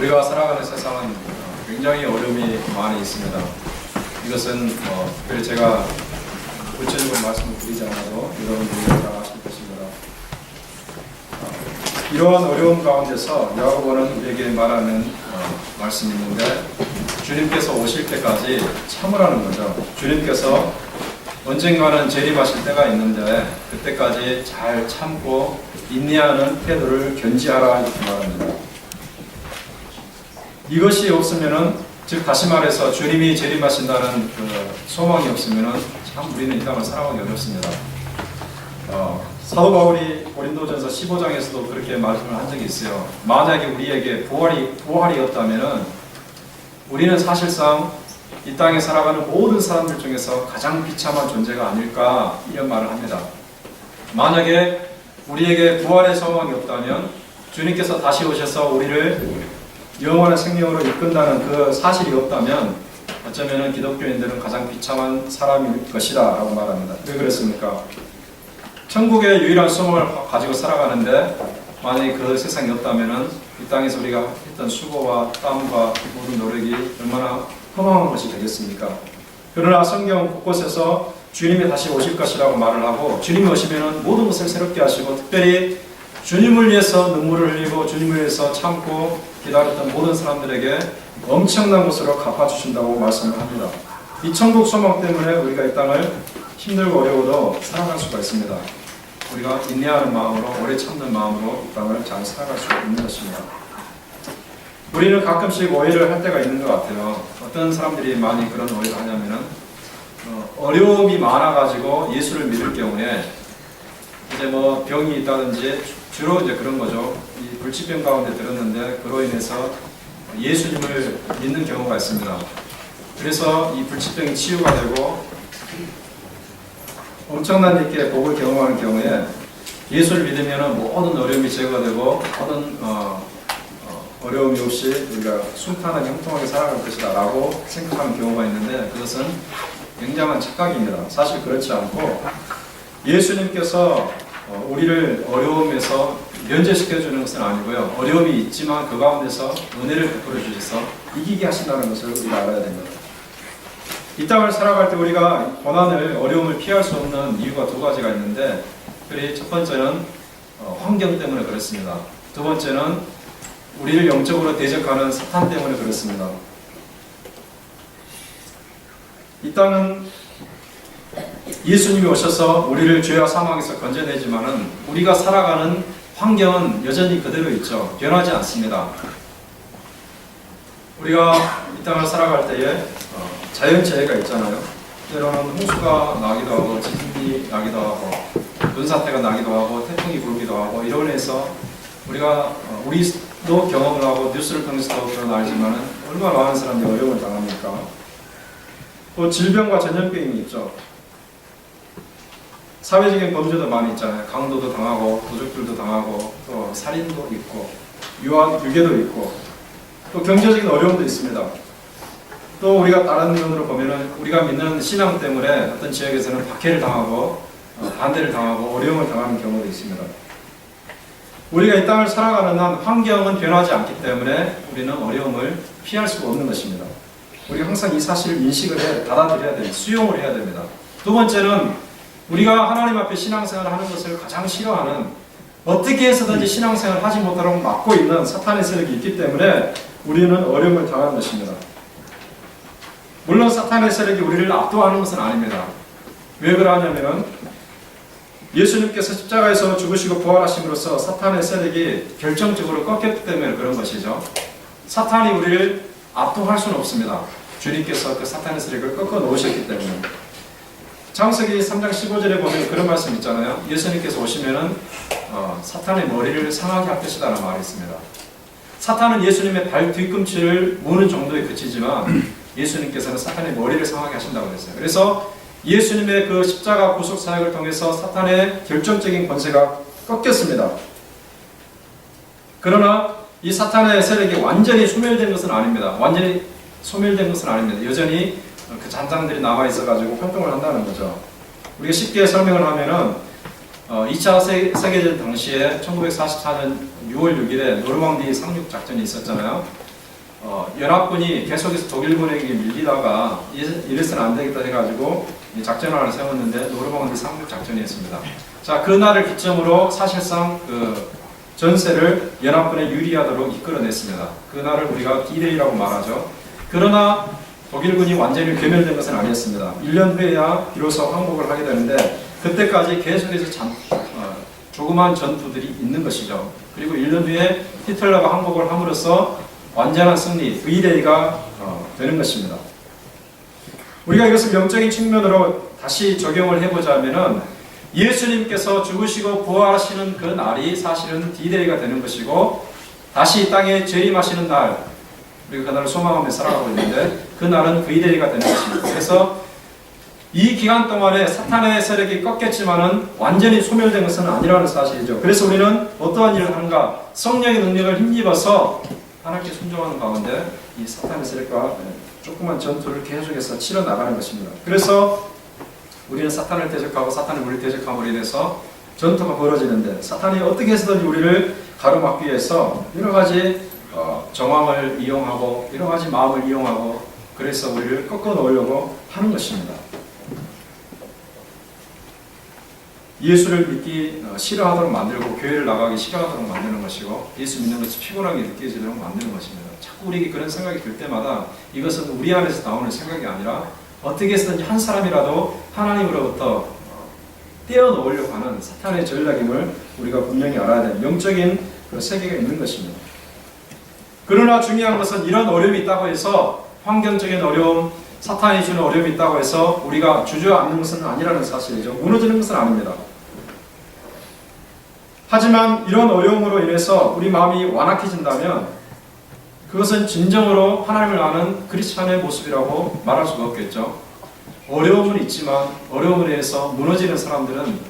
우리가 살아가는 세상은 굉장히 어려움이 많이 있습니다. 이것은 특별히 제가 구체적으로 말씀을 드리지 않아도 여러분들이 잘 아실 것입니다. 이러한 어려움 가운데서 야고보는 우리에게 말하는 말씀이 있는데, 주님께서 오실 때까지 참으라는 거죠. 주님께서 언젠가는 재림하실 때가 있는데 그때까지 잘 참고 인내하는 태도를 견지하라 이렇게 말합니다. 이것이 없으면은, 즉 다시 말해서 주님이 재림하신다는 그 소망이 없으면은 참 우리는 이 땅을 살아가기 어렵습니다. 사도 바울이 고린도전서 15장에서도 그렇게 말씀을 한 적이 있어요. 만약에 우리에게 부활이 없다면은 우리는 사실상 이 땅에 살아가는 모든 사람들 중에서 가장 비참한 존재가 아닐까, 이런 말을 합니다. 만약에 우리에게 부활의 소망이 없다면, 주님께서 다시 오셔서 우리를 영원한 생명으로 이끈다는 그 사실이 없다면 어쩌면 기독교인들은 가장 비참한 사람일 것이다 라고 말합니다. 왜 그렇습니까? 천국의 유일한 소망을 가지고 살아가는데 만약에 그 세상이 없다면 이 땅에서 우리가 했던 수고와 땀과 모든 노력이 얼마나 허망한 것이 되겠습니까? 그러나 성경 곳곳에서 주님이 다시 오실 것이라고 말을 하고, 주님이 오시면 모든 것을 새롭게 하시고, 특별히 주님을 위해서 눈물을 흘리고 주님을 위해서 참고 기다렸던 모든 사람들에게 엄청난 것으로 갚아주신다고 말씀을 합니다. 이 천국 소망 때문에 우리가 이 땅을 힘들고 어려워도 살아갈 수가 있습니다. 우리가 인내하는 마음으로, 오래 참는 마음으로 이 땅을 잘 살아갈 수 있는 것입니다. 우리는 가끔씩 오해를 할 때가 있는 것 같아요. 어떤 사람들이 많이 그런 오해를 하냐면은, 어려움이 많아가지고 예수를 믿을 경우에 이제 뭐 병이 있다든지, 주로 이제 그런 거죠. 이 불치병 가운데 들었는데 그로 인해서 예수님을 믿는 경우가 있습니다. 그래서 이 불치병이 치유가 되고 엄청난 있게 복을 경험하는 경우에 예수를 믿으면 모든 어려움이 제거되고 모든 어려움이 없이 우리가 순탄하게 형통하게 살아갈 것이다 라고 생각하는 경우가 있는데, 그것은 굉장한 착각입니다. 사실 그렇지 않고, 예수님께서 우리를 어려움에서 면제시켜주는 것은 아니고요, 어려움이 있지만 그 가운데서 은혜를 베풀어 주셔서 이기게 하신다는 것을 우리가 알아야 됩니다. 이 땅을 살아갈 때 우리가 고난을, 어려움을 피할 수 없는 이유가 두 가지가 있는데, 특별히 첫 번째는 환경 때문에 그렇습니다. 두 번째는 우리를 영적으로 대적하는 사탄 때문에 그렇습니다. 이 땅은 예수님이 오셔서 우리를 죄와 사망에서 건져내지만은 우리가 살아가는 환경은 여전히 그대로 있죠. 변하지 않습니다. 우리가 이 땅을 살아갈 때에 자연재해가 있잖아요. 때로는 홍수가 나기도 하고, 지진이 나기도 하고, 눈사태가 나기도 하고, 태풍이 불기도 하고, 이로 인해서 우리도 경험을 하고 뉴스를 통해서도 그런 알지만은 얼마나 많은 사람들이 어려움을 당합니까? 또 질병과 전염병이 있죠. 사회적인 범죄도 많이 있잖아요. 강도도 당하고, 도적들도 당하고, 또 살인도 있고, 유괴도 있고, 또 경제적인 어려움도 있습니다. 또 우리가 다른 면으로 보면은 우리가 믿는 신앙 때문에 어떤 지역에서는 박해를 당하고, 반대를 당하고, 어려움을 당하는 경우도 있습니다. 우리가 이 땅을 살아가는 한 환경은 변하지 않기 때문에 우리는 어려움을 피할 수가 없는 것입니다. 우리가 항상 이 사실을 인식을 받아들여야 됩니다. 수용을 해야 됩니다. 두 번째는 우리가 하나님 앞에 신앙생활을 하는 것을 가장 싫어하는, 어떻게 해서든지 신앙생활을 하지 못하도록 막고 있는 사탄의 세력이 있기 때문에 우리는 어려움을 당하는 것입니다. 물론 사탄의 세력이 우리를 압도하는 것은 아닙니다. 왜 그러냐면은 예수님께서 십자가에서 죽으시고 부활하심으로써 사탄의 세력이 결정적으로 꺾였기 때문에 그런 것이죠. 사탄이 우리를 압도할 수는 없습니다. 주님께서 그 사탄의 세력을 꺾어 놓으셨기 때문에. 창세기 3장 15절에 보면 그런 말씀 있잖아요. 예수님께서 오시면은 사탄의 머리를 상하게 할 것이다라는 말이 있습니다. 사탄은 예수님의 발 뒤꿈치를 무는 정도에 그치지만 예수님께서는 사탄의 머리를 상하게 하신다고 했어요. 그래서 예수님의 그 십자가 구속 사역을 통해서 사탄의 결정적인 권세가 꺾였습니다. 그러나 이 사탄의 세력이 완전히 소멸된 것은 아닙니다. 완전히 소멸된 것은 아닙니다. 여전히 그 잔당들이 남아 있어가지고 활동을 한다는 거죠. 우리가 쉽게 설명을 하면은 2차 세계대전 당시에 1944년 6월 6일에 노르망디 상륙 작전이 있었잖아요. 연합군이 계속해서 독일군에게 밀리다가 이래서는 안 되겠다 해가지고 작전을 하나 세웠는데 노르망디 상륙 작전이었습니다. 자, 그날을 기점으로 사실상 그 전세를 연합군에 유리하도록 이끌어냈습니다. 그날을 우리가 D-Day라고 말하죠. 그러나 독일군이 완전히 괴멸된 것은 아니었습니다. 1년 후에야 비로소 항복을 하게 되는데 그때까지 계속해서 조그만 전투들이 있는 것이죠. 그리고 1년 후에 히틀러가 항복을 함으로써 완전한 승리, V-Day가 되는 것입니다. 우리가 이것을 영적인 측면으로 다시 적용을 해보자면은 예수님께서 죽으시고 부활하시는 그 날이 사실은 D-Day가 되는 것이고 다시 이 땅에 재림하시는 날, 우리가 그날을 소망하며 살아가고 있는데 그 날은 V-Day가 되는 것입니다. 그래서 이 기간 동안에 사탄의 세력이 꺾였지만은 완전히 소멸된 것은 아니라는 사실이죠. 그래서 우리는 어떠한 일을 하는가? 성령의 능력을 힘입어서 하나님께 순종하는 가운데 이 사탄의 세력과 조그만 전투를 계속해서 치러 나가는 것입니다. 그래서 우리는 사탄을 대적하고 사탄의 우리를 대적함으로 인해서 전투가 벌어지는데 사탄이 어떻게 해서든지 우리를 가로막기 위해서 여러 가지 정황을 이용하고 여러 가지 마음을 이용하고 그래서 우리를 꺾어 놓으려고 하는 것입니다. 예수를 믿기 싫어하도록 만들고 교회를 나가기 싫어하도록 만드는 것이고 예수 믿는 것이 피곤하게 느껴지도록 만드는 것입니다. 자꾸 우리에게 그런 생각이 들 때마다 이것은 우리 안에서 나오는 생각이 아니라 어떻게 해서든지 한 사람이라도 하나님으로부터 떼어놓으려고 하는 사탄의 전략임을 우리가 분명히 알아야 되는 영적인 그 세계가 있는 것입니다. 그러나 중요한 것은 이런 어려움이 있다고 해서 환경적인 어려움, 사탄이 주는 어려움이 있다고 해서 우리가 주저앉는 것은 아니라는 사실이죠. 무너지는 것은 아닙니다. 하지만 이런 어려움으로 인해서 우리 마음이 완악해진다면 그것은 진정으로 하나님을 아는 크리스찬의 모습이라고 말할 수가 없겠죠. 어려움은 있지만 어려움으로 인해서 무너지는 사람들은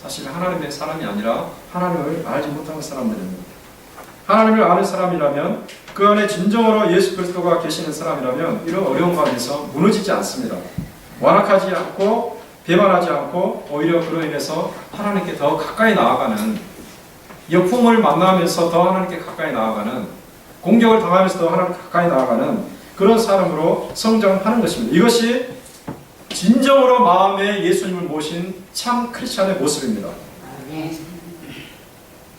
사실 하나님의 사람이 아니라 하나님을 알지 못하는 사람들입니다. 하나님을 아는 사람이라면 그 안에 진정으로 예수 그리스도가 계시는 사람이라면 이런 어려움 가운데서 무너지지 않습니다. 완악하지 않고 배반하지 않고 오히려 그로 인해서 하나님께 더 가까이 나아가는 역풍을 만나면서 더 하나님께 가까이 나아가는 공격을 당하면서 더 하나님께 가까이 나아가는 그런 사람으로 성장하는 것입니다. 이것이 진정으로 마음에 예수님을 모신 참 크리스찬의 모습입니다.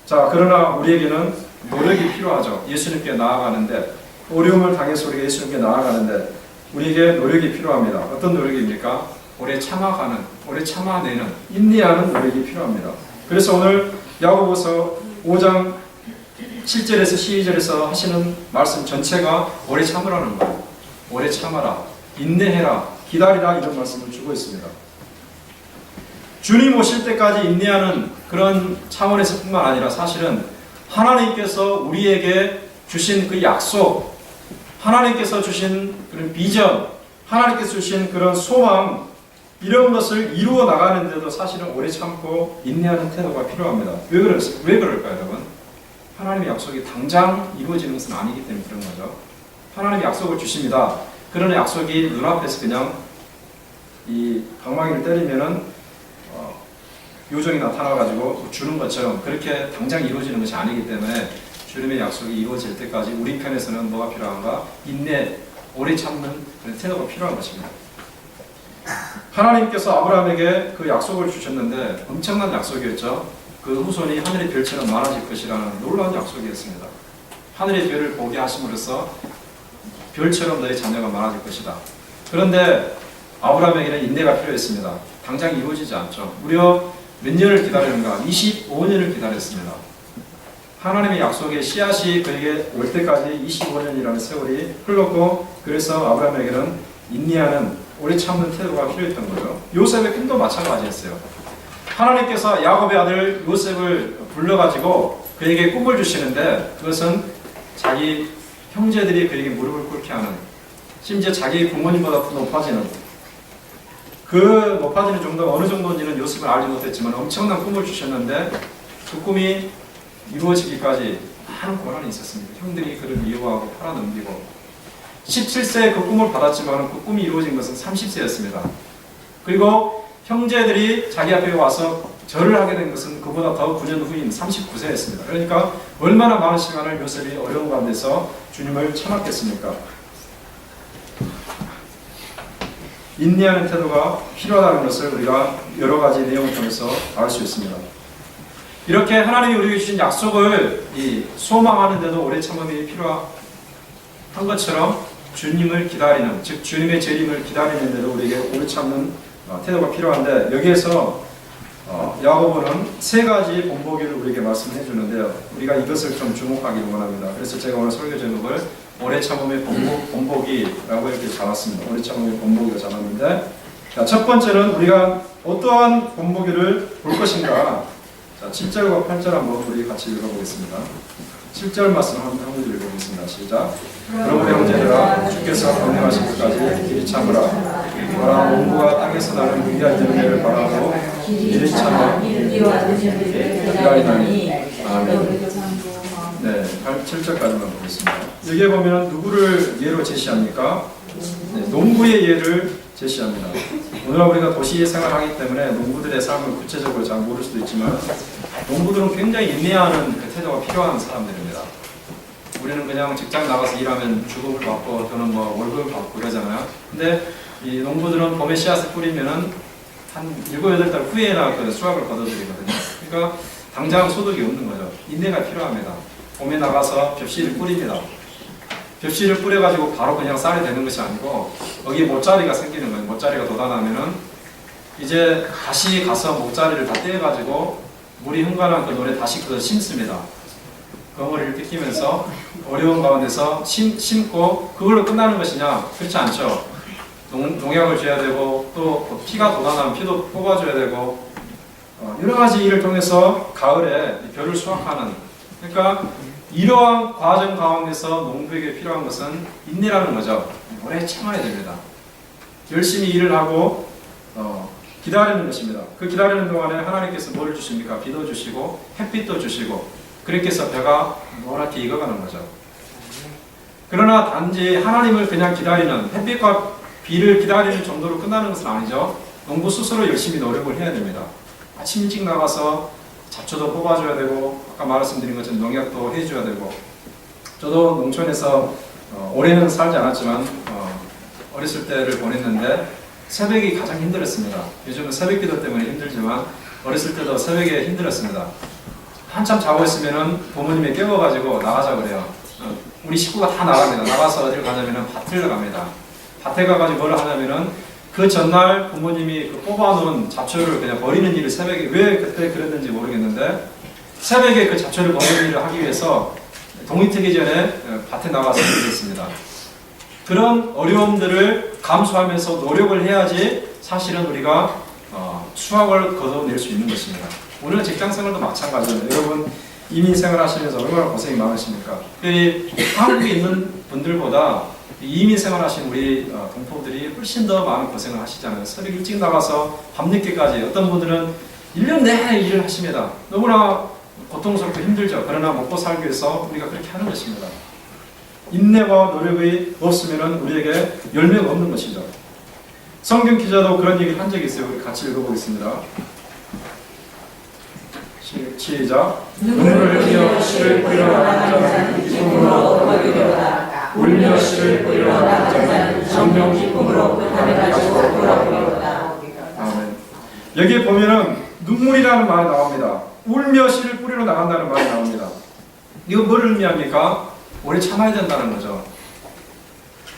자, 그러나 우리에게는 노력이 필요하죠. 예수님께 나아가는데 어려움을 당해서 우리가 예수님께 나아가는데 우리에게 노력이 필요합니다. 어떤 노력입니까? 오래 참아가는, 오래 참아내는, 인내하는 노력이 필요합니다. 그래서 오늘 야고보서 5장 7절에서 12절에서 하시는 말씀 전체가 오래 참으라는 거예요. 오래 참아라, 인내해라, 기다리라 이런 말씀을 주고 있습니다. 주님 오실 때까지 인내하는 그런 차원에서 뿐만 아니라 사실은 하나님께서 우리에게 주신 그 약속, 하나님께서 주신 그런 비전, 하나님께서 주신 그런 소망 이런 것을 이루어 나가는데도 사실은 오래 참고 인내하는 태도가 필요합니다. 왜 그럴까요, 여러분? 하나님의 약속이 당장 이루어지는 것은 아니기 때문에 그런 거죠. 하나님이 약속을 주십니다. 그러나 약속이 눈앞에서 그냥 이 방망이를 때리면은 요정이 나타나가지고 주는 것처럼 그렇게 당장 이루어지는 것이 아니기 때문에 주님의 약속이 이루어질 때까지 우리 편에서는 뭐가 필요한가? 인내, 오래 참는 그런 태도가 필요한 것입니다. 하나님께서 아브라함에게 그 약속을 주셨는데 엄청난 약속이었죠. 그 후손이 하늘의 별처럼 많아질 것이라는 놀라운 약속이었습니다. 하늘의 별을 보게 하심으로써 별처럼 너의 자녀가 많아질 것이다. 그런데 아브라함에게는 인내가 필요했습니다. 당장 이루어지지 않죠. 무려 몇 년을 기다렸는가? 25년을 기다렸습니다. 하나님의 약속의 씨앗이 그에게 올 때까지 25년이라는 세월이 흘렀고 그래서 아브라함에게는 인내하는 오래 참는 태도가 필요했던 거죠. 요셉의 꿈도 마찬가지였어요. 하나님께서 야곱의 아들 요셉을 불러가지고 그에게 꿈을 주시는데 그것은 자기 형제들이 그에게 무릎을 꿇게 하는 심지어 자기 부모님보다 더 높아지는 그 높아지는 정도가 어느 정도인지는 요셉은 알지 못했지만 엄청난 꿈을 주셨는데 그 꿈이 이루어지기까지 많은 고난이 있었습니다. 형들이 그를 미워하고 팔아넘기고 17세에 그 꿈을 받았지만 그 꿈이 이루어진 것은 30세였습니다. 그리고 형제들이 자기 앞에 와서 절을 하게 된 것은 그보다 더 9년 후인 39세였습니다. 그러니까 얼마나 많은 시간을 요셉이 어려운 가운데서 주님을 참았겠습니까? 인내하는 태도가 필요하다는 것을 우리가 여러 가지 내용을 통해서 알 수 있습니다. 이렇게 하나님이 우리에게 주신 약속을 소망하는데도 오래 참음이 필요한 것처럼 주님을 기다리는, 즉 주님의 재림을 기다리는데도 우리에게 오래 참는 태도가 필요한데, 여기에서 야고보는 세 가지 본보기를 우리에게 말씀해 주는데요. 우리가 이것을 좀 주목하기를 원합니다. 그래서 제가 오늘 설교 제목을 오래 참음의 본보기라고 이렇게 잡았습니다. 오래 참음의 본보기로 잡았는데, 자, 첫 번째는 우리가 어떠한 본보기를 볼 것인가. 자, 7절과 8절 한번 우리 같이 읽어보겠습니다. 7절 말씀 한번 읽어보겠습니다. 시작. 그러므로 형제들아, 주께서 명령하신 것까지 길이 참으라. 너랑 농부가 땅에서 나는 위대한 열매를 바라고 길이 참아 기다리나니. 아멘. 네, 7절까지만 보겠습니다. 여기에 보면 누구를 예로 제시합니까? 네, 농부의 예를 제시합니다. 오늘 우리가 도시에 생활하기 때문에 농부들의 삶을 구체적으로 잘 모를 수도 있지만, 농부들은 굉장히 인내하는 그 태도가 필요한 사람들입니다. 우리는 그냥 직장 나가서 일하면 주급을 받고 또는 뭐 월급을 받고 그러잖아요. 근데 이 농부들은 봄에 씨앗을 뿌리면은 한 7, 8달 후에나 그 수확을 거둬들이거든요. 그러니까 당장 소득이 없는 거죠. 인내가 필요합니다. 봄에 나가서 벽씨를 뿌립니다. 벽씨를 뿌려가지고 바로 그냥 쌀이 되는 것이 아니고 여기에 모짜리가 생기는 거예요. 모짜리가 돋아나면은 이제 다시 가서 모짜리를 다 떼가지고 물이 흥건한 그 논에 다시 그걸 심습니다. 거머리를 뜯기면서 어려운 가운데서 심고 그걸로 끝나는 것이냐? 그렇지 않죠. 농약을 줘야 되고 또 피가 돋아나면 피도 뽑아줘야 되고 여러 가지 일을 통해서 가을에 벼를 수확하는, 그러니까 이러한 과정 가운데서 농부에게 필요한 것은 인내라는 거죠. 오래 참아야 됩니다. 열심히 일을 하고 기다리는 것입니다. 그 기다리는 동안에 하나님께서 뭘 주십니까? 비도 주시고 햇빛도 주시고 그렇게 해서 벼가 노랗게 익어가는 거죠. 그러나 단지 하나님을 그냥 기다리는, 햇빛과 비를 기다리는 정도로 끝나는 것은 아니죠. 농부 스스로 열심히 노력을 해야 됩니다. 아침 일찍 나가서 잡초도 뽑아줘야 되고, 아까 말씀드린 것처럼 농약도 해줘야 되고. 저도 농촌에서 올해는 살지 않았지만 어렸을 때를 보냈는데 새벽이 가장 힘들었습니다. 요즘은 새벽기도 때문에 힘들지만 어렸을 때도 새벽에 힘들었습니다. 한참 자고 있으면은 부모님이 깨워가지고 나가자 그래요. 우리 식구가 다 나갑니다. 나가서 어디를 가냐면은 밭을 갑니다. 밭에 가가지고 뭘 하냐면은 그 전날 부모님이 그 뽑아놓은 잡초를 그냥 버리는 일을 새벽에, 왜 그때 그랬는지 모르겠는데 새벽에 그 잡초를 버리는 일을 하기 위해서 동이 트기 전에 밭에 나가서 일을 했습니다. 그런 어려움들을 감수하면서 노력을 해야지 사실은 우리가 수확을 거둬낼 수 있는 것입니다. 오늘 직장생활도 마찬가지예요. 여러분 이민 생활하시면서 얼마나 고생이 많으십니까? 한국에 있는 분들보다 이민 생활하신 우리 동포들이 훨씬 더 많은 고생을 하시잖아요. 새벽 일찍 나가서 밤늦게까지, 어떤 분들은 1년 내내 일을 하십니다. 너무나 고통스럽고 힘들죠. 그러나 먹고 살기 위해서 우리가 그렇게 하는 것입니다. 인내와 노력이 없으면 우리에게 열매가 없는 것이죠. 성경 기자도 그런 얘기를 한 적이 있어요. 우리 같이 읽어보겠습니다. 시작. 눈물을 흘려 씨를 뿌리러 나간 자는 기쁨으로 얻으리로다. 울며 씨를 뿌리러 나간 자는 성령 기쁨으로 끝함을 가지고 돌아오리로다. 아멘. 여기에 보면은 눈물이라는 말이 나옵니다. 울며 씨를 뿌리러 나간다는 말이 나옵니다. 이거 뭘 의미합니까? 오래 참아야 된다는 거죠.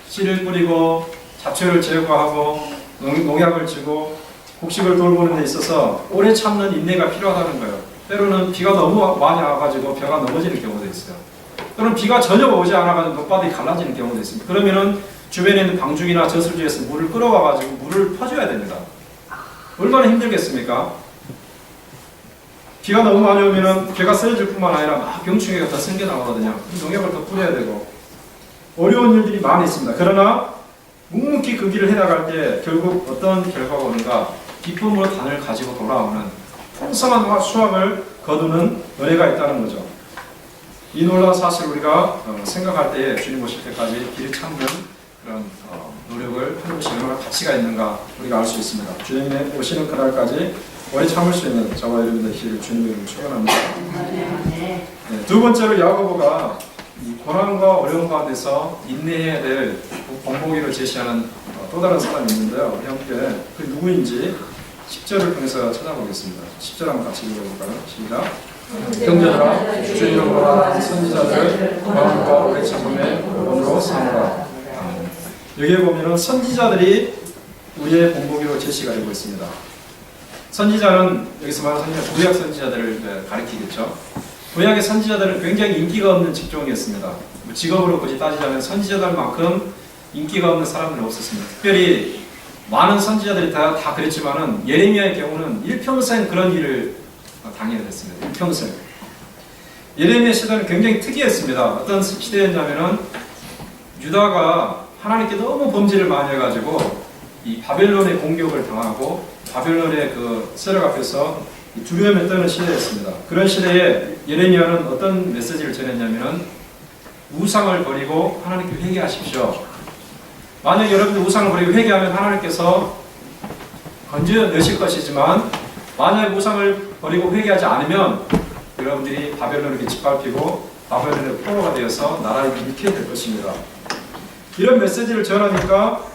씨를 뿌리고 잡초를 제거하고 농약을 주고 곡식을 돌보는 데 있어서 오래 참는 인내가 필요하다는 거예요. 때로는 비가 너무 많이 와가지고 벼가 넘어지는 경우도 있어요. 또는 비가 전혀 오지 않아가지고 녹바닥이 갈라지는 경우도 있습니다. 그러면은 주변에 있는 방죽이나 저술지에서 물을 끌어와가지고 물을 퍼줘야 됩니다. 얼마나 힘들겠습니까? 비가 너무 많이 오면은 벼가 쓰러질 뿐만 아니라 막 병충해가 더 생겨나거든요. 농약을 더 뿌려야 되고 어려운 일들이 많이 있습니다. 그러나 묵묵히 그 길을 해나갈 때 결국 어떤 결과가 오는가? 기쁨으로 단을 가지고 돌아오는 풍성한 수확을 거두는 은혜가 있다는 거죠. 이 놀라운 사실을 우리가 생각할 때에 주님 오실 때까지 길을 찾는 그런 노력을 하는 것이 얼마나 가치가 있는가 우리가 알 수 있습니다. 주님의 오시는 그날까지 오래 참을 수 있는 저와 여러분의 길을 주님으로 축원합니다. 네, 두 번째로 야고보가 이 고난과 어려움 가운데서 인내해야 될 본보기를 제시하는 또 다른 사람이 있는데요. 우리 함께 그 누구인지 10절을 통해서 찾아보겠습니다. 10절 한번 같이 읽어볼까요? 시작. 형제들아 주 이름으로 선지자들을 고난과 오래 참음의 본으로 삼으라. 여기에 보면은 선지자들이 우리의 본보기로 제시가 되고 있습니다. 선지자는 여기서 말하는 선지자, 구약 선지자들을 가리키겠죠. 구약의 선지자들은 굉장히 인기가 없는 직종이었습니다. 직업으로 굳이 따지자면 선지자들만큼 인기가 없는 사람들은 없었습니다. 특별히 많은 선지자들이 다 그랬지만은 예레미야의 경우는 일평생 그런 일을 당해야 됐습니다. 일평생. 예레미야 시대는 굉장히 특이했습니다. 어떤 시대였냐면은 유다가 하나님께 너무 범죄를 많이 해가지고 이 바벨론의 공격을 당하고 바벨론의 그 세력 앞에서 두려움에 떠는 시대였습니다. 그런 시대에 예레미야는 어떤 메시지를 전했냐면은 우상을 버리고 하나님께 회개하십시오. 만약 여러분들 우상을 버리고 회개하면 하나님께서 건져내실 것이지만 만약 우상을 버리고 회개하지 않으면 여러분들이 바벨론에게 짓밟히고 바벨론의 포로가 되어서 나라를 잃게 될 것입니다. 이런 메시지를 전하니까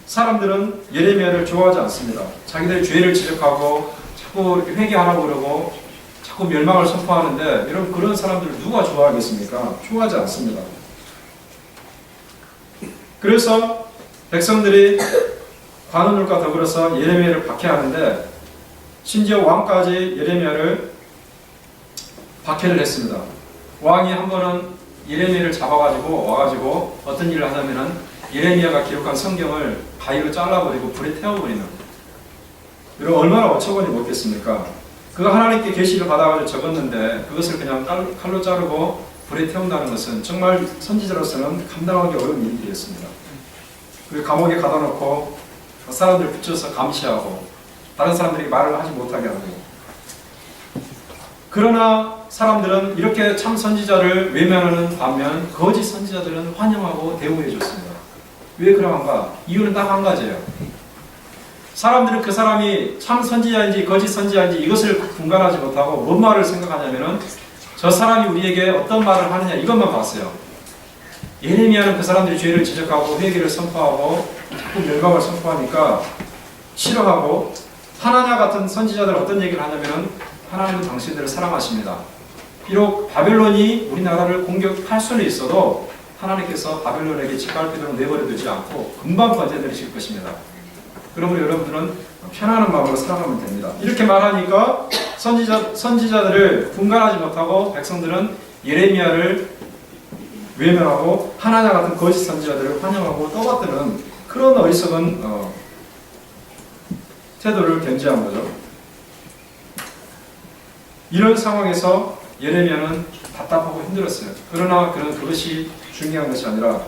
사람들은 예레미야를 좋아하지 않습니다. 자기들의 죄를 지적하고 자꾸 이렇게 회개하라고 그러고 자꾸 멸망을 선포하는데 여러분 그런 사람들을 누가 좋아하겠습니까? 좋아하지 않습니다. 그래서 백성들이 관원들과 더불어서 예레미야를 박해하는데 심지어 왕까지 예레미야를 박해를 했습니다. 왕이 한 번은 예레미야를 잡아가지고 와가지고 어떤 일을 하냐면은 예레미야가 기록한 성경을 가위로 잘라버리고 불에 태워버리는. 여러분 얼마나 어처구니 없겠습니까? 그가 하나님께 계시를 받아가지고 적었는데 그것을 그냥 칼로 자르고 불에 태운다는 것은 정말 선지자로서는 감당하기 어려운 일이었습니다. 그리고 감옥에 가다 놓고 사람들을 붙여서 감시하고 다른 사람들에게 말을 하지 못하게 하고. 그러나 사람들은 이렇게 참 선지자를 외면하는 반면 거짓 선지자들은 환영하고 대우해 줬습니다. 왜 그러한가? 이유는 딱 한 가지예요. 사람들은 그 사람이 참 선지자인지 거짓 선지자인지 이것을 분간하지 못하고 뭔 말을 생각하냐면은 저 사람이 우리에게 어떤 말을 하느냐 이것만 봤어요. 예레미야는 그 사람들이 죄를 지적하고 회개를 선포하고 자꾸 멸망을 선포하니까 싫어하고 하나냐 같은 선지자들 어떤 얘기를 하냐면은 하나님은 당신들을 사랑하십니다. 비록 바벨론이 우리나라를 공격할 수는 있어도 하나님께서 바벨론에게 짓밟히도록 내버려 두지 않고 금방 건져내실 것입니다. 그러므로 여러분들은 편안한 마음으로 살아가면 됩니다. 이렇게 말하니까 선지자들을 분간하지 못하고 백성들은 예레미야를 외면하고 하나냐 같은 거짓 선지자들을 환영하고 떠받드는 그런 어리석은 태도를 견지한 거죠. 이런 상황에서 예레미야는 답답하고 힘들었어요. 그러나 그것이 중요한 것이 아니라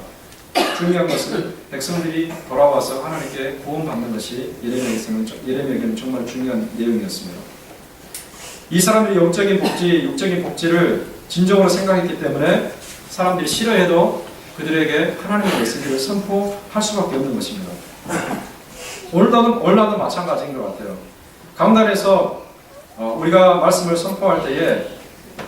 중요한 것은 백성들이 돌아와서 하나님께 구원받는 것이 예레미야에게는 정말 중요한 내용이었습니다. 이 사람들이 영적인 복지, 육적인 복지를 진정으로 생각했기 때문에 사람들이 싫어해도 그들에게 하나님의 메시지를 선포할 수밖에 없는 것입니다. 오늘날도 마찬가지인 것 같아요. 강단에서 우리가 말씀을 선포할 때에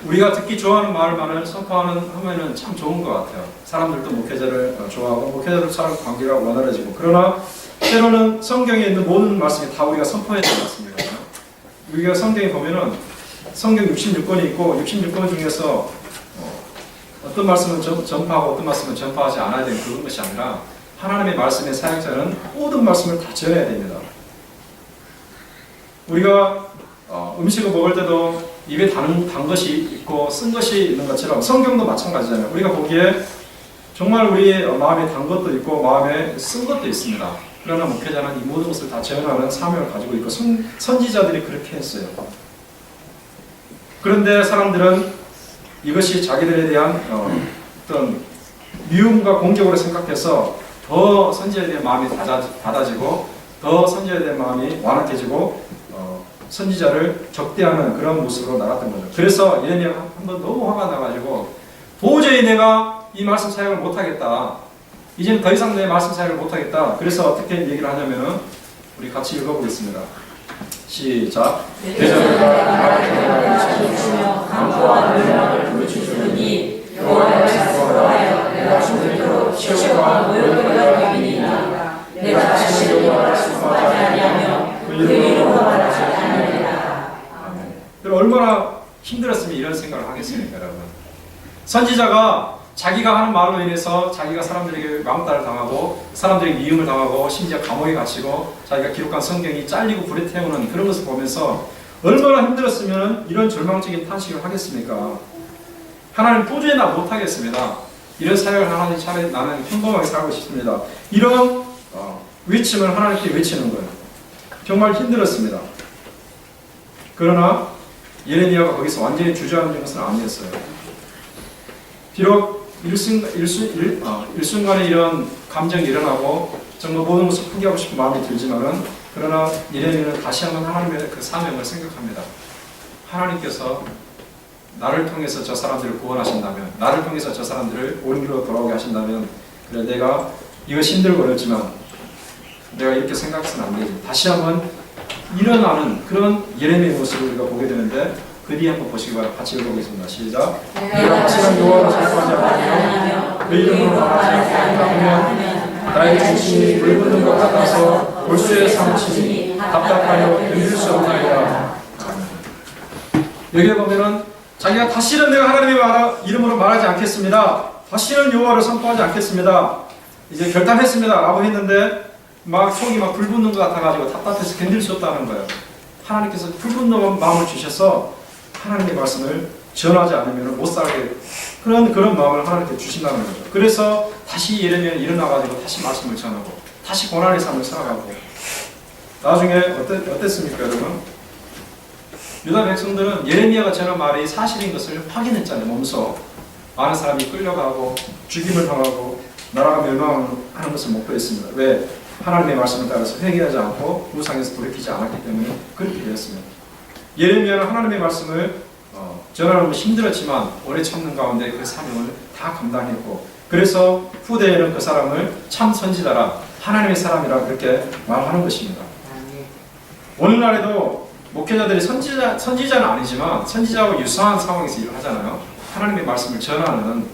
우리가 듣기 좋아하는 말만을 하면은 참 좋은 것 같아요. 사람들도 목회자를 좋아하고 목회자들 사람 관계가 원활해지고 그러나 때로는 성경에 있는 모든 말씀이 다 우리가 선포해야 되는 말씀입니다. 우리가 성경에 보면은 성경 66권이 있고 66권 중에서 어떤 말씀은 전파하고 어떤 말씀은 전파하지 않아야 되는 그런 것이 아니라 하나님의 말씀의 사역자는 모든 말씀을 다 전해야 됩니다. 우리가 음식을 먹을 때도 입에 단 것이 있고 쓴 것이 있는 것처럼 성경도 마찬가지잖아요. 우리가 보기에 정말 우리의 마음에 단 것도 있고 마음에 쓴 것도 있습니다. 그러나 목회자는 이 모든 것을 다 재현하는 사명을 가지고 있고 선지자들이 그렇게 했어요. 그런데 사람들은 이것이 자기들에 대한 어떤 미움과 공격으로 생각해서 더 선지자에 대한 마음이 닫아지고 더 선지자에 대한 마음이 완악해지고 선지자를 적대하는 그런 모습으로 나갔던 거죠. 그래서 예레미야가 한번 너무 화가 나가지고 도저히 내가 이 말씀 사역을 못하겠다. 이제는 더 이상 내 말씀 사역을 못하겠다. 그래서 어떻게 얘기를 하냐면은 우리 같이 읽어보겠습니다. 시작. 대저들과 나를 찾아주시며 강포와 멸망을 부르짖으니 여호와의 사랑하여 내가 죽도록 시험과 모욕과 비밀이니라. 내가 다시 여호와를 선포하지 아니하며 그 이름으로 말하지 아니하리라. 얼마나 힘들었으면 이런 생각을 하겠습니까, 여러분? 선지자가 자기가 하는 말로 인해서 자기가 사람들에게 왕따를 당하고 사람들에게 미움을 당하고 심지어 감옥에 갇히고 자기가 기록한 성경이 잘리고 불에 태우는 그런 것을 보면서 얼마나 힘들었으면 이런 절망적인 탄식을 하겠습니까? 하나님 도저히 나 못하겠습니다. 이런 사역을 하나님 차라리 나는 평범하게 살고 싶습니다. 이런 외침을 하나님께 외치는 거예요. 정말 힘들었습니다. 그러나 예레미야가 거기서 완전히 주저앉은 것은 아니었어요. 비록 일순간에 이런 감정이 일어나고 정말 모든 것을 포기하고 싶은 마음이 들지만은 그러나 예레미야는 다시 한번 하나님의 그 사명을 생각합니다. 하나님께서 나를 통해서 저 사람들을 구원하신다면, 나를 통해서 저 사람들을 옳은 길로 돌아오게 하신다면, 그래 내가 이것이 힘들고 어렵지만 내가 이렇게 생각해서는 안 되지. 다시 한번 일어나는 그런 예레미야의 모습을 우리가 보게 되는데 그 뒤에 한번 보시기 바랍니다. 같이 읽어보겠습니다. 시작. 내가 다시는 여호와를 선포하지 아니하며 그 이름으로 말하지 아니하면 나의 중심이 불붙는 것 같아서 골수에 사무치니 답답하여 견딜 수 없나이다. 여기에 보면은 자기가 다시는 내가 하나님의 이름으로 말하지 않겠습니다. 다시는 여호와를 선포하지 않겠습니다. 이제 결단했습니다. 라고 했는데 막 속이 막 불붙는 것 같아가지고 답답해서 견딜 수 없다는 거예요. 하나님께서 불붙는 마음을 주셔서 하나님의 말씀을 전하지 않으면 못 살게 그런 마음을 하나님께 주신다는 거죠. 그래서 다시 예레미야는 일어나가지고 다시 말씀을 전하고 다시 고난의 삶을 살아가고 나중에 어땠습니까, 여러분? 유다 백성들은 예레미야가 전한 말이 사실인 것을 확인했잖아요. 몸소 많은 사람이 끌려가고 죽임을 당하고 나라가 멸망하는 것을 목도했습니다. 왜? 하나님의 말씀을 따라서 회개하지 않고 우상에서 돌이키지 않았기 때문에 그렇게 되었습니다. 예레미야는 하나님의 말씀을 전하는 것이 힘들었지만 오래 참는 가운데 그 사명을 다 감당했고 그래서 후대에는 그 사람을 참 선지자라 하나님의 사람이라 그렇게 말하는 것입니다. 오늘날에도 목회자들이 선지자는 아니지만 선지자와 유사한 상황에서 일을 하잖아요. 하나님의 말씀을 전하는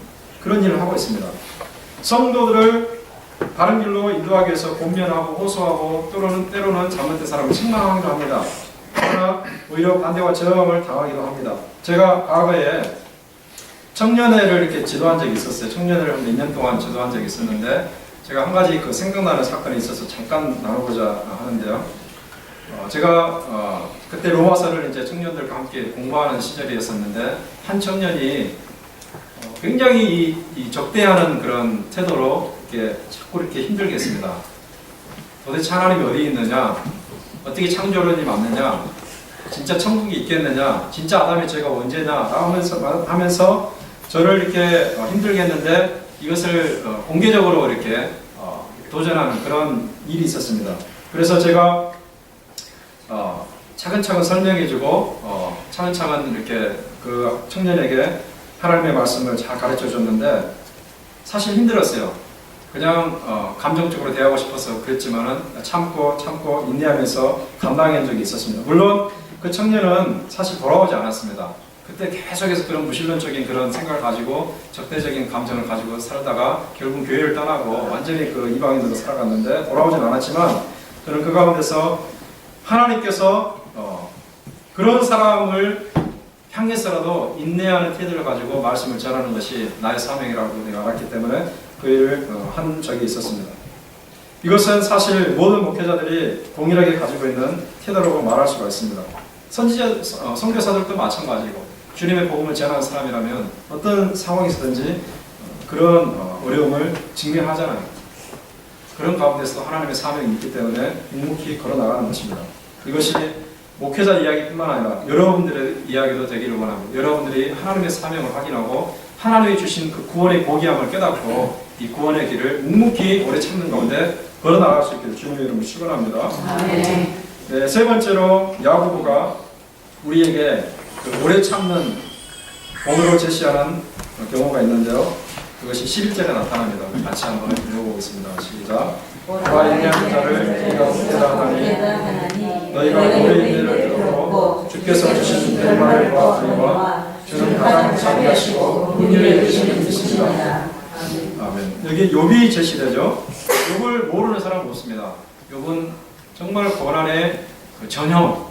그런 일을 하고 있습니다. 성도들을 바른 길로 인도하기 위해서 권면하고 호소하고 때로는 잘못된 사람을 책망하기도 합니다. 그러나 오히려 반대와 저항을 당하기도 합니다. 제가 과거에 청년회를 이렇게 지도한 적이 있었어요. 청년회를 몇 년 동안 지도한 적이 있었는데 제가 한 가지 그 생각나는 사건이 있어서 잠깐 나눠보자 하는데요. 제가 그때 로마서를 이제 청년들과 함께 공부하는 시절이었었는데 한 청년이 굉장히 이 적대하는 그런 태도로 이렇게 자꾸 이렇게 힘들게 했습니다. 도대체 하나님이 어디 있느냐? 어떻게 창조론이 맞느냐? 진짜 천국이 있겠느냐? 진짜 아담의 죄가 언제냐? 하면서 저를 이렇게 힘들게 했는데 이것을 공개적으로 이렇게 도전하는 그런 일이 있었습니다. 그래서 제가 차근차근 설명해주고 차근차근 이렇게 그 청년에게 하나님의 말씀을 잘 가르쳐 줬는데 사실 힘들었어요. 그냥 감정적으로 대하고 싶어서 그랬지만은 참고 인내하면서 감당한 적이 있었습니다. 물론 그 청년은 사실 돌아오지 않았습니다. 그때 계속해서 그런 무신론적인 그런 생각을 가지고 적대적인 감정을 가지고 살다가 결국 교회를 떠나고 완전히 그 이방인으로 살아갔는데 돌아오진 않았지만 저는 그 가운데서 하나님께서 그런 사람을 향해서라도 인내하는 태도를 가지고 말씀을 전하는 것이 나의 사명이라고 내가 알았기 때문에 그 일을 한 적이 있었습니다. 이것은 사실 모든 목회자들이 동일하게 가지고 있는 태도라고 말할 수가 있습니다. 선교사들도 마찬가지고 주님의 복음을 전하는 사람이라면 어떤 상황에서든지 그런 어려움을 직면하잖아요. 그런 가운데서도 하나님의 사명이 있기 때문에 묵묵히 걸어나가는 것입니다. 이것이 목회자 이야기뿐만 아니라 여러분들의 이야기도 되기를 원합니다. 여러분들이 하나님의 사명을 확인하고 하나님이 주신 그 구원의 고귀함을 깨닫고 이 구원의 길을 묵묵히 오래 참는 가운데 걸어나갈 수 있기를 주님의 이름으로 축원합니다. 네, 세 번째로 야고보가 우리에게 그 오래 참는 본으로 제시하는 경우가 있는데요. 그것이 11절에 나타납니다. 같이 한번 읽어보겠습니다. 시작. 와 인내하는 자를 네가 후대다 하나니 너희가 우리의 일을 들었고 주께서 주신 멸망을 보았거니와 주는 가장 자비하시고 긍휼히 여기시는 분이십니다. 아멘. 여기 욥이 제시되죠. 욥을 모르는 사람은 없습니다. 욥은 정말 고난의 그 전형,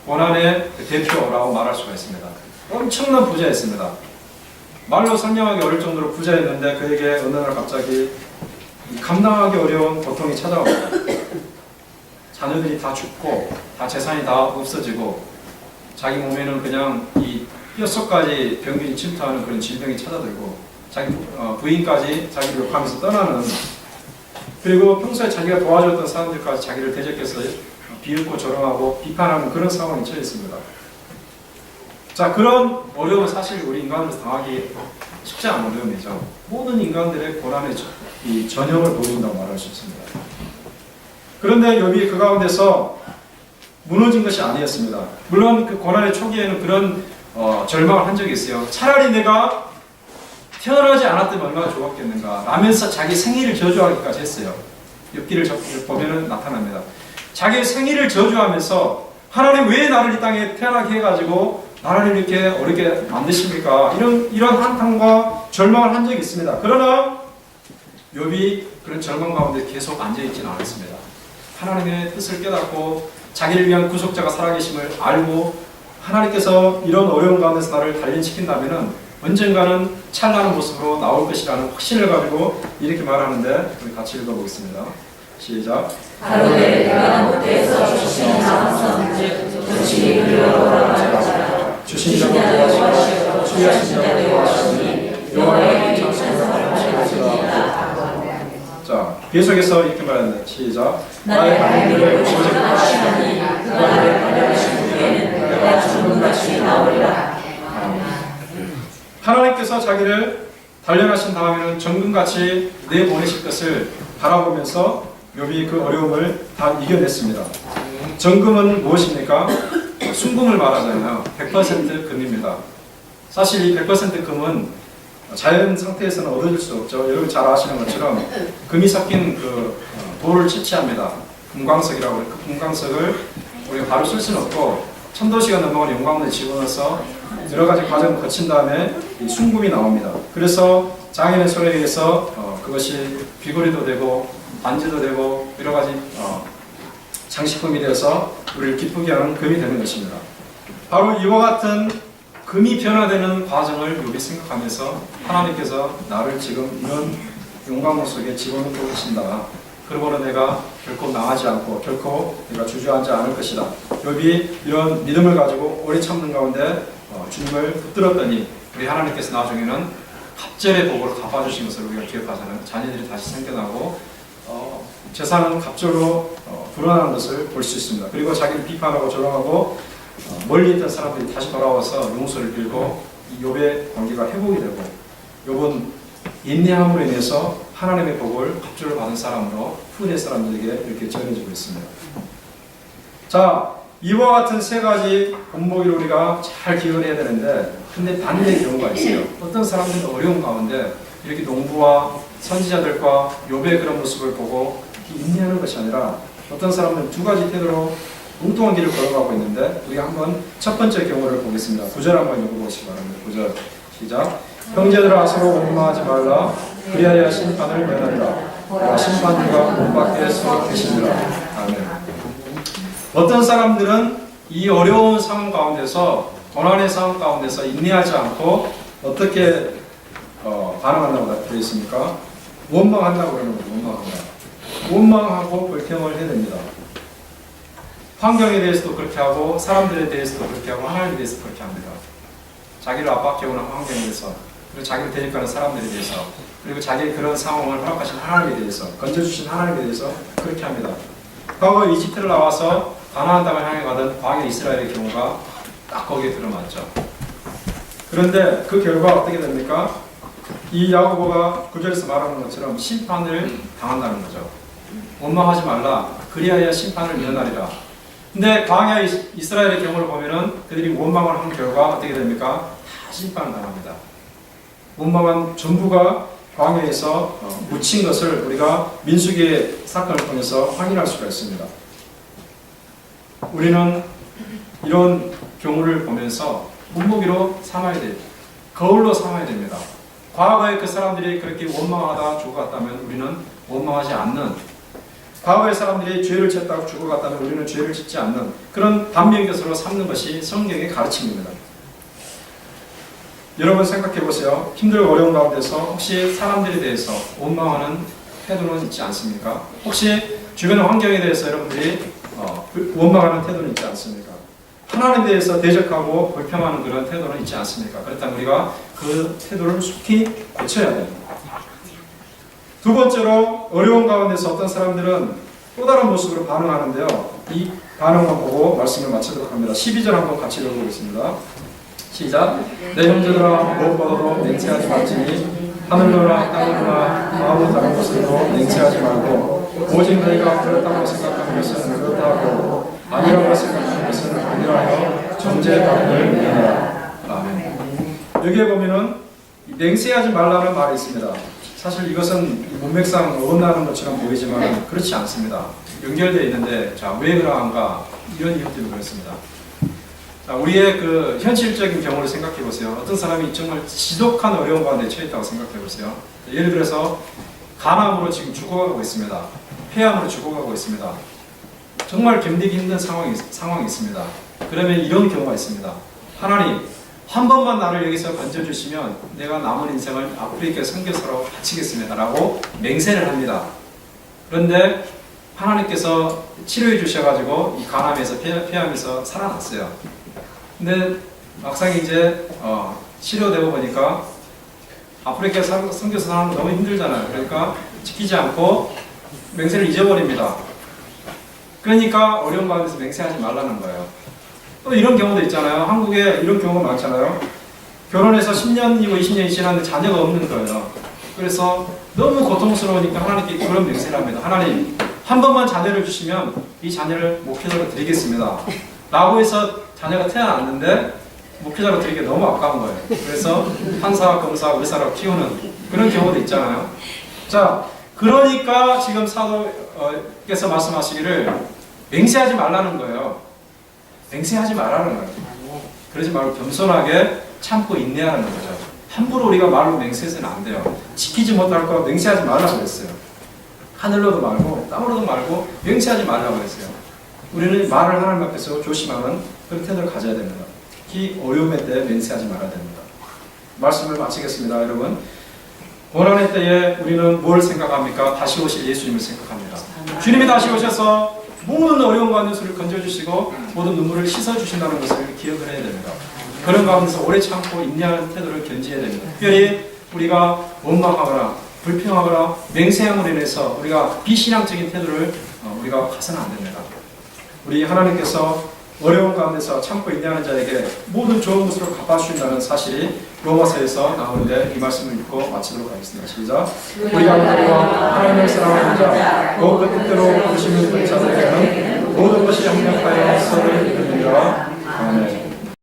고난의 그 대표라고 말할 수가 있습니다. 엄청난 부자였습니다. 말로 설명하기 어려울 정도로 부자였는데 그에게 어느 날 갑자기 감당하기 어려운 고통이 찾아옵니다. 자녀들이 다 죽고 다 재산이 다 없어지고 자기 몸에는 그냥 이 뼛속까지 병균이 침투하는 그런 질병이 찾아들고 자기 부인까지 자기를 욕하면서 떠나는, 그리고 평소에 자기가 도와줬던 사람들까지 자기를 대적해서 비웃고 조롱하고 비판하는 그런 상황이 처해 있습니다. 자, 그런 어려움은 사실 우리 인간으로서 당하기 쉽지 않은 어려움이죠. 모든 인간들의 고난의 이 전형을 보여준다고 말할 수 있습니다. 그런데 욥이 그 가운데서 무너진 것이 아니었습니다. 물론 그 고난의 초기에는 그런 절망을 한 적이 있어요. 차라리 내가 태어나지 않았다면 얼마나 좋았겠는가 라면서 자기 생일을 저주하기까지 했어요. 욥기를 보면 나타납니다. 자기 생일을 저주하면서 하나님 왜 나를 이 땅에 태어나게 해가지고 나를 이렇게 어렵게 만드십니까? 이런 한탄과 절망을 한 적이 있습니다. 그러나 욥이 그런 절망 가운데 계속 앉아있지는 않았습니다. 하나님의 뜻을 깨닫고 자기를 위한 구속자가 살아계심을 알고 하나님께서 이런 어려운 가운데서 나를 단련시킨다면 언젠가는 찬란한 모습으로 나올 것이라는 확신을 가지고 이렇게 말하는데 우리 같이 읽어보겠습니다. 시작. 하루에 내가 못돼서 주신 자원성즉 주시 그리워라 주신 자가 도와시고 주의하신 자가 도와시니 여호와의 창성을 하시리라. 자, 계속해서 이렇게 말합니다. 시작. 나의 발길을 오직하시니 그가 나를 가려하신 후에는 내가 죽음같이 나오리라. 하나님께서 자기를 단련하신 다음에는 정금같이 내보내실 것을 바라보면서 욥이 그 어려움을 다 이겨냈습니다. 정금은 무엇입니까? 순금을 말하잖아요. 100% 금입니다. 사실 이 100% 금은 자연 상태에서는 얻어질 수 없죠. 여러분 잘 아시는 것처럼 금이 섞인 그 돌을 채취합니다. 금광석이라고 해요. 그 금광석을 우리가 바로 쓸 수는 없고 천도시가 넘어가는 용광로에 집어넣어서 여러 가지 과정을 거친 다음에 이 순금이 나옵니다. 그래서 장인의 손에 의해서 그것이 귀걸이도 되고 반지도 되고 여러 가지 장식품이 되어서 우리를 기쁘게 하는 금이 되는 것입니다. 바로 이와 같은 금이 변화되는 과정을 욥이 생각하면서 하나님께서 나를 지금 이런 용광로 속에 집어넣고 계신다. 그러므로 내가 결코 망하지 않고 결코 내가 주저하지 않을 것이다. 욥이 이런 믿음을 가지고 오래 참는 가운데 주님을 붙들었더니 우리 하나님께서 나중에는 갑절의 복으로 갚아주신 것을 우리가 기억하자는 자녀들이 다시 생겨나고 재산은 갑절로 불어나는 것을 볼 수 있습니다. 그리고 자기를 비판하고 조롱하고 멀리 있던 사람들이 다시 돌아와서 용서를 빌고 이 욥의 관계가 회복이 되고 욥은 인내함으로 인해서 하나님의 복을 갑절을 받은 사람으로 후대 사람들에게 이렇게 전해지고 있습니다. 자, 이와 같은 세 가지 본보기를 우리가 잘 기억을 해야 되는데 근데 반대의 경우가 있어요. 어떤 사람들은 어려운 가운데 이렇게 농부와 선지자들과 욥의 그런 모습을 보고 인내하는 것이 아니라 어떤 사람들은 두 가지 태도로 엉뚱한 길을 걸어가고 있는데 우리가 한번 첫 번째 경우를 보겠습니다. 9절 한번 읽어보시기 바랍니다. 9절 시작. 형제들아 서로 원망하지 말라. 그리하여 심판을 면하리라. 심판주가 문 밖에 서 계시니라. 아멘. 어떤 사람들은 이 어려운 상황 가운데서 고난의 상황 가운데서 인내하지 않고 어떻게 반응한다고 되어 있습니까? 원망한다고 그러는 거죠. 원망한다. 원망하고 불평을 해야 됩니다. 환경에 대해서도 그렇게 하고 사람들에 대해서도 그렇게 하고 하나님에 대해서 그렇게 합니다. 자기를 압박해오는 환경에 대해서 그리고 자기를 대적하는 사람들에 대해서 그리고 자기의 그런 상황을 허락하신 하나님에 대해서 건져주신 하나님에 대해서 그렇게 합니다. 과거 이집트를 나와서 가나안 땅을 향해 가던 광야 이스라엘의 경우가 딱 거기에 들어맞죠. 그런데 그 결과 어떻게 됩니까? 이 야고보가 9절에서 말하는 것처럼 심판을 당한다는 거죠. 원망하지 말라. 그리하여 심판을 면하리라. 근데 광야 이스라엘의 경우를 보면은 그들이 원망을 한 결과 어떻게 됩니까? 다 심판을 당합니다. 원망한 전부가 광야에서 묻힌 것을 우리가 민수기의 사건을 통해서 확인할 수가 있습니다. 우리는 이런 경우를 보면서 본보기로 삼아야 돼요. 거울로 삼아야 됩니다. 과거에 그 사람들이 그렇게 원망하다 죽어갔다면 우리는 원망하지 않는, 과거의 사람들이 죄를 짓다고 죽어갔다면 우리는 죄를 짓지 않는 그런 반면교사로 삼는 것이 성경의 가르침입니다. 여러분 생각해 보세요. 힘들고 어려운 가운데서 혹시 사람들에 대해서 원망하는 태도는 있지 않습니까? 혹시 주변의 환경에 대해서 여러분들이 원망하는 태도는 있지 않습니까? 하나님에 대해서 대적하고 불평하는 그런 태도는 있지 않습니까? 그렇다면 우리가 그 태도를 속히 고쳐야 됩니다. 두 번째로 어려운 가운데서 어떤 사람들은 또 다른 모습으로 반응하는데요. 이 반응만 보고 말씀을 마치도록 합니다. 12절 한번 같이 읽어보겠습니다. 시작. 내 형제들아 무엇보다도 맹세하지 말지니 하늘로나 땅으로나 아무 다른 곳으로 맹세하지 말고 오직 너희가 그렇다고 생각하는 것은 그렇다고 아니라고 생각하는 것은 아니라여 정죄받을 위하라. 아멘. 여기에 보면은 맹세하지 말라는 말이 있습니다. 사실 이것은 문맥상 어긋나는 것처럼 보이지만 그렇지 않습니다. 연결되어 있는데 자, 왜 그러한가? 이런 이유 때문에 그렇습니다. 자, 우리의 그 현실적인 경우를 생각해 보세요. 어떤 사람이 정말 지독한 어려운 가운데 처해 있다고 생각해 보세요. 예를 들어서 간암으로 지금 죽어가고 있습니다. 폐암으로 죽어가고 있습니다. 정말 견디기 힘든 상황이 있습니다. 그러면 이런 경우가 있습니다. 하나님, 한 번만 나를 여기서 건져주시면 내가 남은 인생을 아프리카 선교사로 바치겠습니다 라고 맹세를 합니다. 그런데 하나님께서 치료해 주셔가지고 이 간암에서 폐암에서 살아났어요. 근데 막상 이제 치료되고 보니까 아프리카 선교사 하는 거 너무 힘들잖아요. 그러니까 지키지 않고 맹세를 잊어버립니다. 그러니까 어려운 가운데서 맹세하지 말라는 거예요. 또 이런 경우도 있잖아요. 한국에 이런 경우가 많잖아요. 결혼해서 10년이고 20년이 지났는데 자녀가 없는 거예요. 그래서 너무 고통스러우니까 하나님께 그런 맹세를 합니다. 하나님, 한 번만 자녀를 주시면 이 자녀를 목회자로 드리겠습니다 라고 해서 자녀가 태어났는데 목회자로 드리기 너무 아까운 거예요. 그래서 판사, 검사, 의사로 키우는 그런 경우도 있잖아요. 자, 그러니까 지금 사도께서 말씀하시기를 맹세하지 말라는 거예요. 맹세하지 말라는 거예요. 그러지 말고 겸손하게 참고 인내하는 거죠. 함부로 우리가 말로 맹세해서는 안 돼요. 지키지 못할 거 맹세하지 말라고 했어요. 하늘로도 말고 땅으로도 말고 맹세하지 말라고 했어요. 우리는 말을 하나님 앞에서 조심하는 그런 태도를 가져야 됩니다. 특히 어려움의 때 맹세하지 말아야 됩니다. 말씀을 마치겠습니다. 여러분, 고난의 때에 우리는 뭘 생각합니까? 다시 오실 예수님을 생각합니다. 주님이 다시 오셔서 모든 어려운 가운데서 우리를 건져주시고 모든 눈물을 씻어주신다는 것을 기억을 해야 됩니다. 그런 가운데서 오래 참고 인내하는 태도를 견지해야 됩니다. 특별히 우리가 원망하거나 불평하거나 맹세함으로 인해서 우리가 비신앙적인 태도를 우리가 가서는 안 됩니다. 우리 하나님께서 어려운 가운데서 참고 인내하는 자에게 모든 좋은 것으로 갚아주신다는 사실이 로마서에서 나오는데 이 말씀을 읽고 마치도록 하겠습니다. 시작. 우리가 하나님을 사랑하는 자, 모든 뜻대로 부르심을 받은 자들에게는 모든 것이 합력하여 선을 이루느니라. 아멘.